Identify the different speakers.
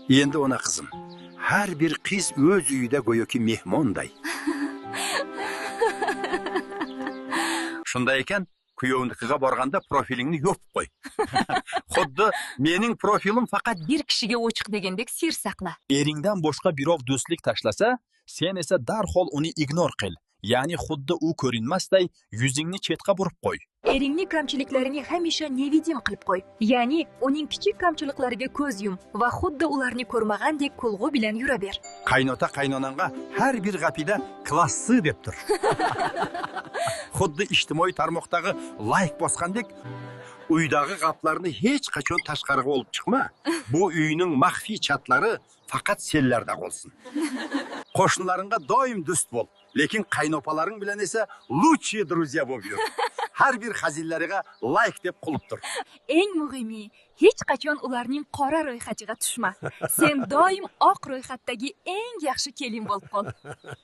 Speaker 1: Endi ona qizim, har bir qiz o'z uyida go'yoki mehmonday. Shunday ekan, kuyovnikiga borganda profilingni yopib qo'y. Xuddi mening profilim faqat
Speaker 2: Bir kishiga ochiq degandek sir saqla.
Speaker 3: Eringdan boshqa birov do'stlik tashlasa, sen esa darhol uni ignor qil. Ya'ni xuddi u ko'rinmasday yuzingni chetga burib qo'y.
Speaker 2: Eringning kamchiliklarini hamisha nevidim qilib qo'y. Ya'ni uning kichik kamchiliklariga ko'z yum va xuddi ularni ko'rmagandek kulg'u bilan yuraver.
Speaker 1: qaynota qaynonangga har bir gapida klassi deb tur. Xuddi ijtimoiy tarmoqdagi like bosgandek, uydagi gaplarni hech qachon tashqariga olib chiqma. Bu uyning maxfiy chatlari faqat senlarda qolsin. Qo'shnilaringga doim do'st bo'l, lekin qaynopalaring bilan esa lучшие друзья bo'lib yur. Har bir hazillariga like deb qilib tur.
Speaker 2: Eng muhimi, hech qachon ularning qora ro'yxatiga tushma. Sen doim oq ro'yxatdagi eng yaxshi kelin bo'lib qol.